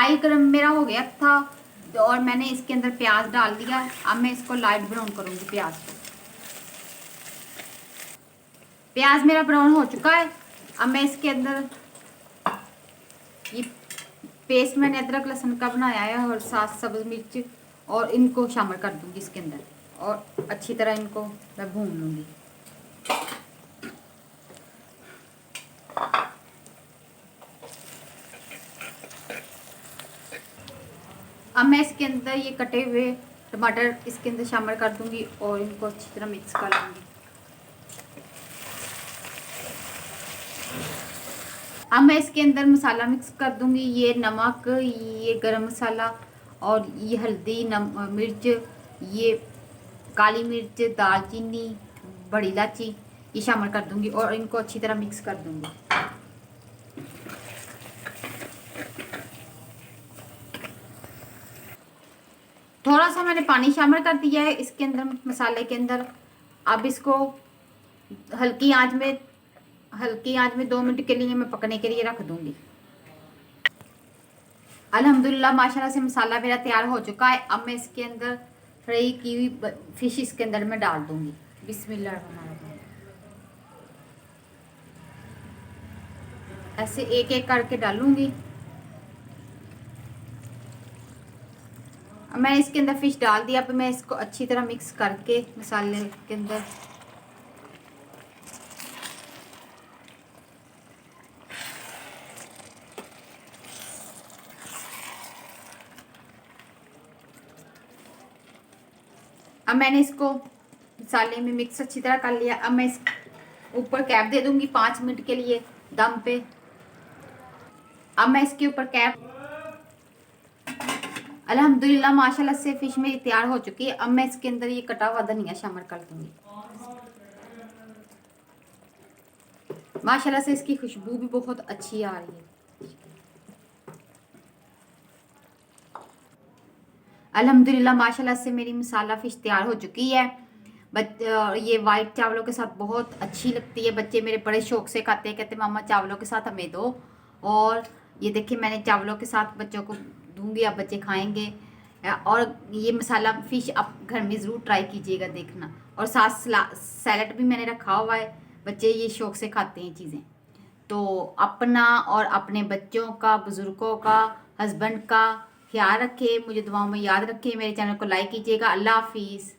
High गर्म मेरा हो गया था और मैंने इसके अंदर प्याज डाल दिया। अब मैं इसको लाइट ब्राउन करूंगी। प्याज मेरा ब्राउन हो चुका है। अब मैं इसके अंदर ये पेस्ट मैंने अदरक लहसुन का बनाया है और साथ सब्ज मिर्च और इनको शामिल कर दूंगी इसके अंदर और अच्छी तरह इनको मैं भून लूंगी। अब मैं इसके अंदर ये कटे हुए टमाटर इसके अंदर शामिल कर दूंगी और इनको अच्छी तरह मिक्स कर लूंगी। अब मैं इसके अंदर मसाला मिक्स कर दूंगी। ये नमक, ये गरम मसाला और ये हल्दी, मिर्च, ये काली मिर्च, दालचीनी, बड़ी इलायची ये शामिल कर दूंगी और इनको अच्छी तरह मिक्स कर दूंगी। थोड़ा सा मैंने पानी शामिल कर दिया है इसके अंदर मसाले के अंदर। अब इसको हल्की आंच में 2 मिनट के लिए मैं पकने के लिए रख दूंगी। अल्हम्दुलिल्लाह माशाल्लाह से मसाला मेरा तैयार हो चुका है। अब मैं इसके अंदर फ्राई की हुई फिश इसके अंदर मैं डाल दूंगी। बिस्मिल्लाह। ऐसे एक एक करके डालूंगी। अब मैंने इसके अंदर फिश डाल दिया। अब मैं इसको अच्छी तरह मिक्स करके मसाले के अंदर अब मैंने इसको मसाले में मिक्स अच्छी तरह कर लिया। अब मैं इस ऊपर कैप दे दूंगी 5 मिनट के लिए दम पे। अब मैं इसके ऊपर कैप अल्हम्दुलिल्लाह माशाल्लाह से फिश मेरी तैयार हो चुकी है। अब मैं इसके अंदर ये कटा हुआ धनिया शामिल कर दूंगी। माशाल्लाह से इसकी खुशबू भी बहुत अच्छी आ रही है। अल्हम्दुलिल्लाह माशाल्लाह से मेरी मसाला फिश तैयार हो चुकी है। ये वाइट चावलों के साथ बहुत अच्छी लगती है। बच्चे मेरे बड़े शौक से खाते हैं, कहते मामा चावलों के साथ हमें दो। और ये देखिए मैंने चावलों के साथ बच्चों को दूंगी, अब बच्चे खाएंगे। और ये मसाला फ़िश आप घर में ज़रूर ट्राई कीजिएगा देखना। और साथ सैलड भी मैंने रखा हुआ है, बच्चे ये शौक से खाते हैं चीज़ें। तो अपना और अपने बच्चों का, बुज़ुर्गों का, हस्बैंड का ख्याल रखें, मुझे दुआओं में याद रखें। मेरे चैनल को लाइक कीजिएगा। अल्लाह हाफिज़।